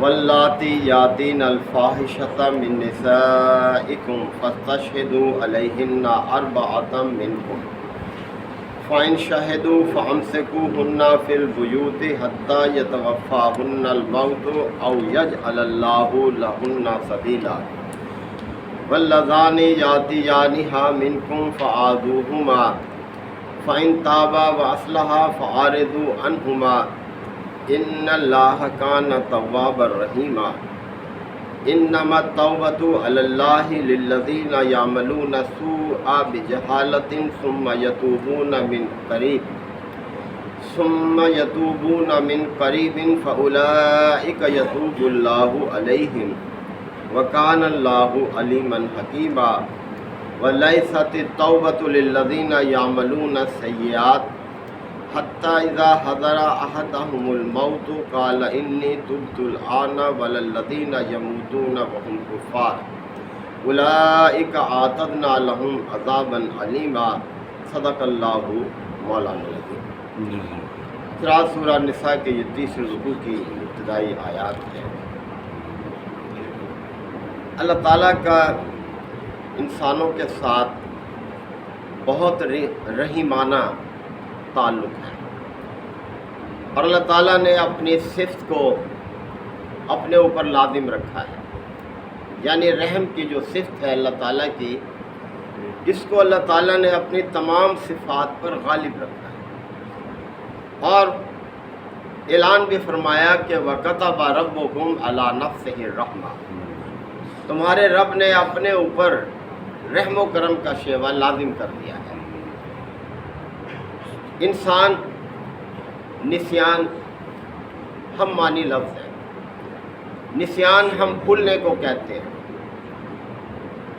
واللاتی یاتین الفاحشۃ من نسائکم فاستشہدوا علیہن اربعۃ منکم فإن شہدوا فامسکوہن فی البیوت حتی یتوفاہن الموت او یجعل اللہ لہن سبیلا واللذان یاتیانہا منکم فآذوہما فإن تابا وأصلحا فأعرضوا عنہما ان اللہ کان توابا رحیما انما التوبۃ علی اللہ للذین یعملون السوء بجہالۃ ثم یتوبون من قریب فاولئک یتوب اللہ علیہم وکان اللہ علیما حکیما ولیست التوبۃ للذین یعملون السیئات حتی اذا حضر احدهم الموت قال انی تبت الآن وللذین یموتون وهم کفار اولئک اعتدنا لهم عذابا علیما صدق اللہ مولانا العظیم۔ قرأت سورہ نساء کے یہ تیسرے رکوع کی ابتدائی آیات ہے۔ اللہ تعالیٰ کا انسانوں کے ساتھ بہت رحیمانہ تعلق ہے، اور اللہ تعالیٰ نے اپنی صفت کو اپنے اوپر لازم رکھا ہے، یعنی رحم کی جو صفت ہے اللہ تعالیٰ کی، اس کو اللہ تعالیٰ نے اپنی تمام صفات پر غالب رکھا ہے، اور اعلان بھی فرمایا کہ وَكَتَبَ رَبُّكُمْ عَلَى نَفْسِهِ الرَّحْمَةَ، تمہارے رب نے اپنے اوپر رحم و کرم کا شیوا لازم کر دیا ہے۔ انسان نسیان ہم معنی لفظ ہے، نسیان ہم بھولنے کو کہتے ہیں،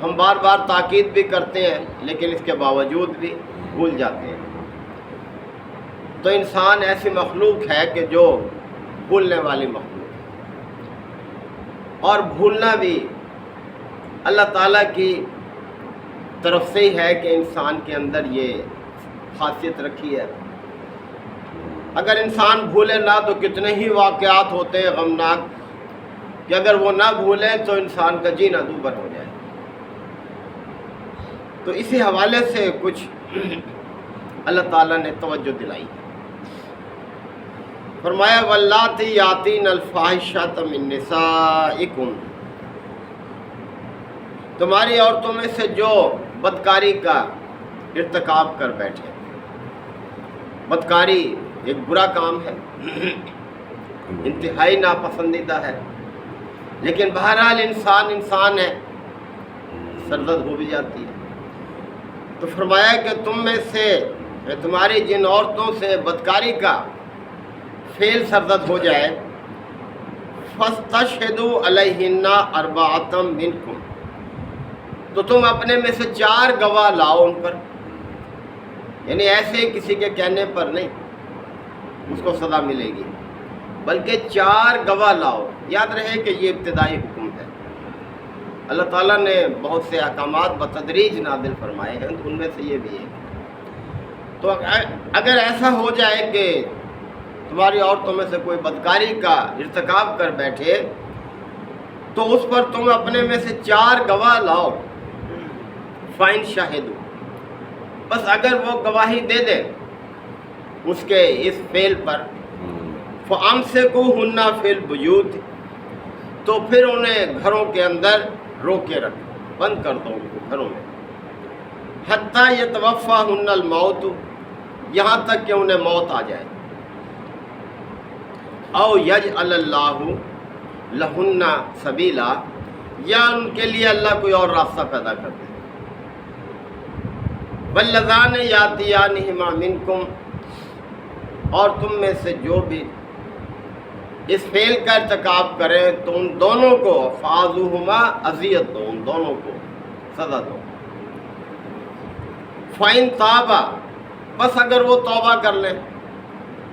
ہم بار بار تاکید بھی کرتے ہیں لیکن اس کے باوجود بھی بھول جاتے ہیں۔ تو انسان ایسی مخلوق ہے کہ جو بھولنے والی مخلوق ہے، اور بھولنا بھی اللہ تعالیٰ کی طرف سے ہی ہے کہ انسان کے اندر یہ خاصیت رکھی ہے۔ اگر انسان بھولے نہ تو کتنے ہی واقعات ہوتے ہیں غمناک کہ اگر وہ نہ بھولے تو انسان کا جینا دوبر ہو جائے۔ تو اسی حوالے سے کچھ اللہ تعالیٰ نے توجہ دلائی۔ فرمایا واللاتی یاتین الفاحشۃ من نسائکم، تمہاری عورتوں میں سے جو بدکاری کا ارتکاب کر بیٹھے۔ بدکاری ایک برا کام ہے، انتہائی ناپسندیدہ ہے، لیکن بہرحال انسان ہے، سرزد ہو بھی جاتی ہے۔ تو فرمایا کہ تم میں سے تمہاری جن عورتوں سے بدکاری کا فعل سرزد ہو جائے فاستشہدوا علیہن اربعۃ منکم، تو تم اپنے میں سے 4 گواہ لاؤ ان پر، یعنی ایسے کسی کے کہنے پر نہیں اس کو سزا ملے گی، بلکہ 4 گواہ لاؤ۔ یاد رہے کہ یہ ابتدائی حکم ہے، اللہ تعالیٰ نے بہت سے احکامات بتدریج نازل فرمائے ہیں، ان میں سے یہ بھی ہے۔ تو اگر ایسا ہو جائے کہ تمہاری عورتوں میں سے کوئی بدکاری کا ارتکاب کر بیٹھے تو اس پر تم اپنے میں سے 4 گواہ لاؤ۔ فَإِن شَهِدُوا، بس اگر وہ گواہی دے دیں اس کے اس فعل پر، فَأَمْسِكُوهُنَّ فِي الْبُيُوتِ، تو پھر انہیں گھروں کے اندر روکے رکھو، بند کر دو ان کو گھروں میں، حَتَّى يَتَوَفَّاهُنَّ الْمَوْتُ، یہاں تک کہ انہیں موت آ جائے، او یجعل اللہ لہن سبیلا، یا ان کے لیے اللہ کوئی اور راستہ پیدا کر دے۔ واللذان یاتیانہما منکم، اور تم میں سے جو بھی اس فعل کا ارتکاب کریں تو ان دونوں کو فاذوہما، اذیت دو، ان دونوں کو سزا دو۔ فَإِن تابا، بس اگر وہ توبہ کر لیں،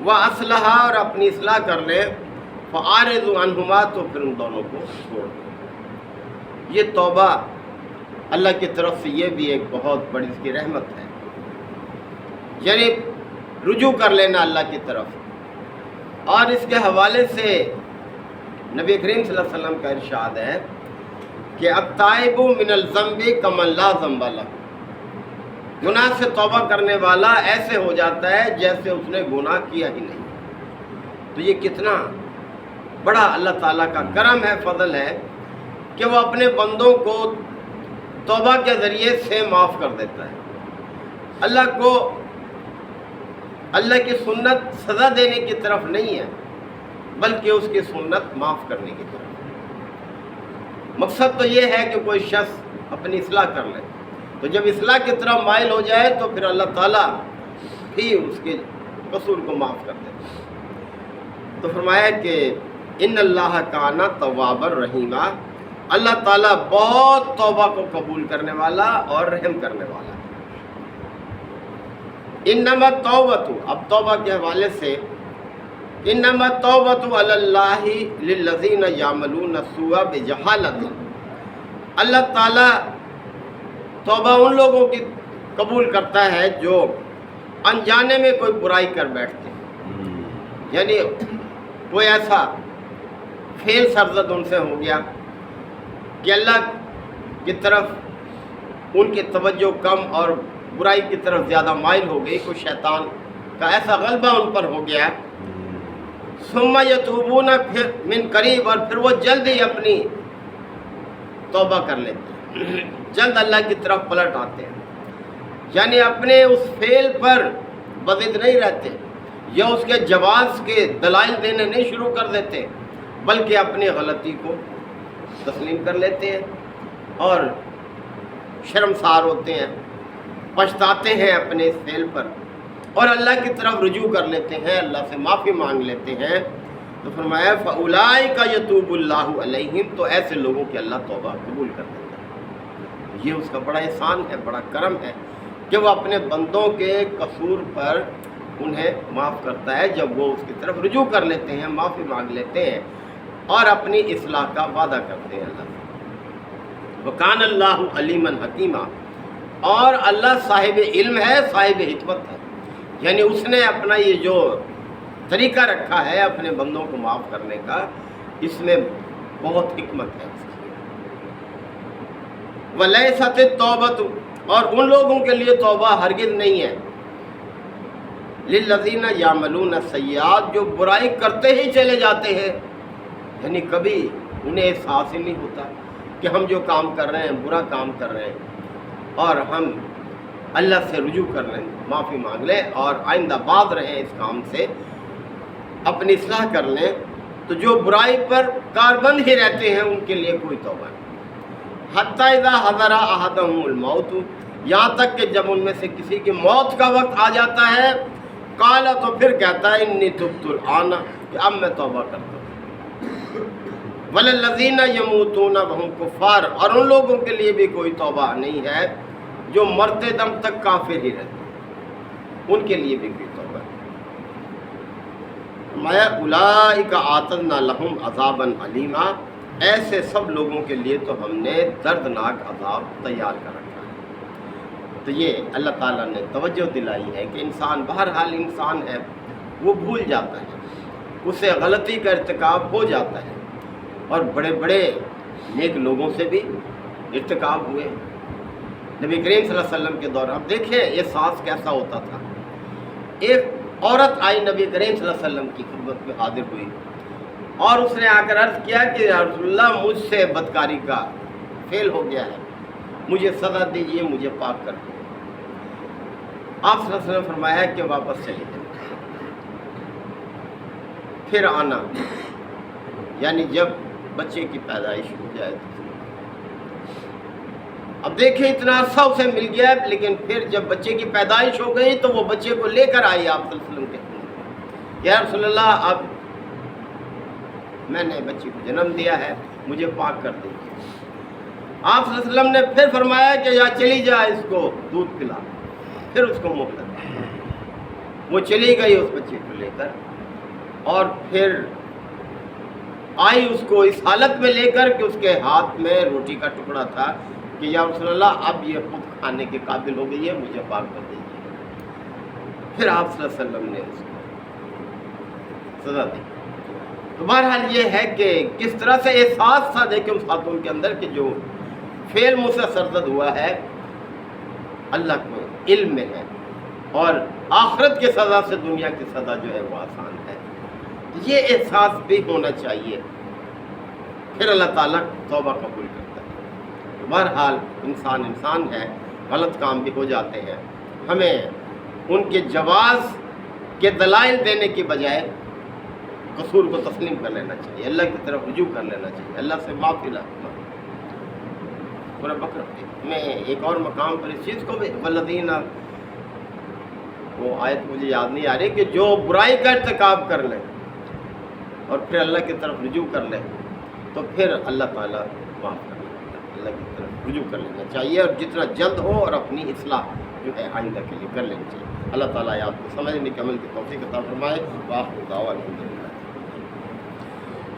وَأَصْلَحَا، اور اپنی اصلاح کر لیں، فَأَعْرِضُوا عَنْهُمَا، تو پھر ان دونوں کو چھوڑ دو۔ یہ توبہ اللہ کی طرف سے یہ بھی ایک بہت بڑی اس کی رحمت ہے، یعنی رجوع کر لینا اللہ کی طرف۔ اور اس کے حوالے سے نبی کریم صلی اللہ علیہ وسلم کا ارشاد ہے کہ التائب من الذنب کمن لا ذنب لہ، گناہ سے توبہ کرنے والا ایسے ہو جاتا ہے جیسے اس نے گناہ کیا ہی نہیں۔ تو یہ کتنا بڑا اللہ تعالیٰ کا کرم ہے، فضل ہے کہ وہ اپنے بندوں کو توبہ کے ذریعے سے معاف کر دیتا ہے۔ اللہ کی سنت سزا دینے کی طرف نہیں ہے، بلکہ اس کی سنت معاف کرنے کی طرف۔ مقصد تو یہ ہے کہ کوئی شخص اپنی اصلاح کر لے، تو جب اصلاح کی طرف مائل ہو جائے تو پھر اللہ تعالیٰ بھی اس کے قصور کو معاف کر دیتا ہے۔ تو فرمایا کہ ان اللہ کان توابا رحیما، اللہ تعالیٰ بہت توبہ کو قبول کرنے والا اور رحم کرنے والا ہے۔ انما التوبۃ، اب توبہ کے حوالے سے انما التوبۃ علی اللہ للذین یعملون السوء بجہالۃ، اللہ تعالیٰ توبہ ان لوگوں کی قبول کرتا ہے جو انجانے میں کوئی برائی کر بیٹھتے ہیں، یعنی کوئی ایسا فعل سرزد ان سے ہو گیا کہ اللہ کی طرف ان کی توجہ کم اور برائی کی طرف زیادہ مائل ہو گئی، کوئی شیطان کا ایسا غلبہ ان پر ہو گیا، ثم یتوبون، پھر من قریب، اور پھر وہ جلد ہی اپنی توبہ کر لیتے ہیں، جلد اللہ کی طرف پلٹ آتے ہیں، یعنی اپنے اس فعل پر بضد نہیں رہتے یا اس کے جواز کے دلائل دینے نہیں شروع کر دیتے، بلکہ اپنی غلطی کو تسلیم کر لیتے ہیں اور شرمسار ہوتے ہیں، پچھتاتے ہیں اپنے اس فعل پر اور اللہ کی طرف رجوع کر لیتے ہیں، اللہ سے معافی مانگ لیتے ہیں۔ تو فرمایا فَأُولَٰئِكَ يَتُوبُ اللَّهُ عَلَيْهِمْ، تو ایسے لوگوں کی اللہ توبہ قبول کر دیتا ہے۔ یہ اس کا بڑا احسان ہے، بڑا کرم ہے کہ وہ اپنے بندوں کے قصور پر انہیں معاف کرتا ہے جب وہ اس کی طرف رجوع کر لیتے ہیں، معافی مانگ لیتے ہیں اور اپنی اصلاح کا وعدہ کرتے ہیں اللہ سے۔ وَكَانَ اللَّهُ عَلِيمًا حَكِيمًا، اور اللہ صاحب علم ہے، صاحب حکمت ہے، یعنی اس نے اپنا یہ جو طریقہ رکھا ہے اپنے بندوں کو معاف کرنے کا، اس میں بہت حکمت ہے۔ وَلَيْسَتِ التَّوْبَةُ، اور ان لوگوں کے لیے توبہ ہرگز نہیں ہے، لِلَّذِينَ يَعْمَلُونَ السَّيِّئَاتِ، جو برائی کرتے ہی چلے جاتے ہیں، یعنی کبھی انہیں احساس ہی نہیں ہوتا کہ ہم جو کام کر رہے ہیں برا کام کر رہے ہیں، اور ہم اللہ سے رجوع کر لیں، معافی مانگ لیں اور آئندہ باز رہیں اس کام سے، اپنی اصلاح کر لیں، تو جو برائی پر کاربند ہی رہتے ہیں ان کے لیے کوئی توبہ نہیں۔ حتیٰ اذا حضر احدہم الموت، یہاں تک کہ جب ان میں سے کسی کی موت کا وقت آ جاتا ہے، قال، تو پھر کہتا ہے انی تبت الآن، کہ اب میں توبہ کرتا ہوں۔ وَلَلَّذِينَ يَمُوتُونَ وَهُمْ كُفَّارٌ، اور ان لوگوں کے لیے بھی کوئی توبہ نہیں ہے جو مرتے دم تک کافر ہی رہتے ہیں، ان کے لیے بھی کوئی توبہ نہیں۔ مَا أُولَٰئِكَ أَعْتَدْنَا لَهُمْ عَذَابًا أَلِيمًا، ایسے سب لوگوں کے لیے تو ہم نے دردناک عذاب تیار کر رکھا ہے۔ تو یہ اللہ تعالیٰ نے توجہ دلائی ہے کہ انسان، بہرحال انسان ہے، وہ بھول جاتا ہے، اسے غلطی کا ارتکاب ہو جاتا ہے، اور بڑے بڑے نیک لوگوں سے بھی ارتکاب ہوئے۔ نبی کریم صلی اللہ علیہ وسلم کے دور، اب دیکھیں احساس کیسا ہوتا تھا۔ ایک عورت آئی نبی کریم صلی اللہ علیہ وسلم کی خدمت میں حاضر ہوئی اور اس نے آ کر عرض کیا کہ یا رسول اللہ، مجھ سے بدکاری کا فعل ہو گیا ہے، مجھے سزا دیجیے، مجھے پاک کر دیجیے۔ آپ صلی اللہ علیہ وسلم نے فرمایا کہ واپس چلی جائیں، پھر آنا، یعنی جب بچے کی پیدائش ہو جائے۔ اب دیکھیں اتنا عرصہ اسے مل گیا، لیکن پھر جب بچے کی پیدائش ہو گئی تو وہ بچے کو لے کر آئی آپ صلی اللہ علیہ وسلم کے، یا رسول اللہ، اب میں نے بچے کو جنم دیا ہے، مجھے پاک کر دیجیے۔ آپ صلی اللہ علیہ وسلم نے پھر فرمایا کہ یا چلی جائے، اس کو دودھ پلا، پھر اس کو مہلت۔ وہ چلی گئی اس بچے کو لے کر، اور پھر آئی اس کو اس حالت میں لے کر کہ اس کے ہاتھ میں روٹی کا ٹکڑا تھا کہ یا رسول اللہ، اب یہ خود کھانے کے قابل ہو گئی ہے، مجھے پاک کر دیجیے۔ پھر آپ صلی اللہ علیہ وسلم نے اس کو سزا دی۔ تو بہرحال یہ ہے کہ کس طرح سے احساس تھا دیکھیں اس خاتون کے اندر کہ جو فعل مجھ سے سرزد ہوا ہے اللہ کو علم میں ہے، اور آخرت کی سزا سے دنیا کی سزا جو ہے وہ آسان ہے، یہ احساس بھی ہونا چاہیے، پھر اللہ تعالیٰ توبہ قبول کرتا ہے۔ تو بہرحال انسان ہے، غلط کام بھی ہو جاتے ہیں، ہمیں ان کے جواز کے دلائل دینے کی بجائے قصور کو تسلیم کر لینا چاہیے، اللہ کی طرف رجوع کر لینا چاہیے، اللہ سے معافی مانگنا۔ سورہ بقرہ میں ایک اور مقام پر اس چیز کو بھی والذین، وہ آیت مجھے یاد نہیں آ رہی، کہ جو برائی کا ارتکاب کر لے اور پھر اللہ کی طرف رجوع کر لے تو پھر اللہ تعالیٰ معاف کر لیتا ہے، اللہ کی طرف رجوع کر لینا چاہیے، اور جتنا جلد ہو اور اپنی اصلاح جو ہے آئندہ کے لیے کر لینی چاہیے۔ اللہ تعالیٰ آپ کو سمجھنے کے عمل کی توفیق عطا فرمائے۔ وآخر دعوانا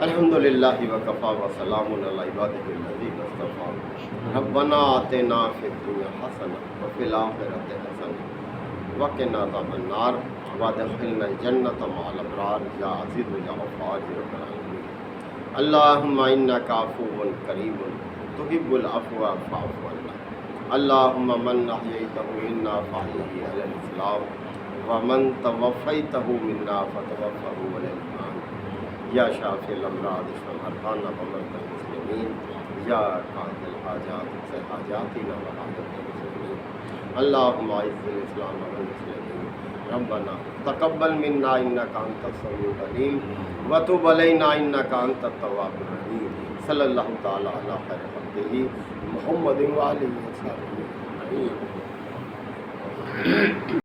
الحمدللہ وکفی وسلام علی عبادہ الذین اصطفی ربنا آتنا فی الدنیا حسنہ وفی الآخرۃ حسنہ وقنا عذاب النار وادخلنا الجنۃ مع الابرار یا عزیز یا غفار یا رب العالمین۔ اللہم انک عفو کریم تحب العفو فاعف عنا۔ اللہم من احییتہ منا فاحیہ علی الاسلام ومن توفیتہ منا فتوفہ علی الایمان۔ یا شافی الامراض اشف مرضانا ومرضى المسلمین یا قاضی الحاجات اقض حاجاتنا وحاجات المسلمین۔ اللہم اعز الاسلام والمسلمین۔ ربنا تقبل منا انک انت السمیع العلیم وتب علینا انک انت التواب الرحیم۔ صلی اللہ تعالی علی خیر خلقہ محمد وآلہ وصحبہ اجمعین۔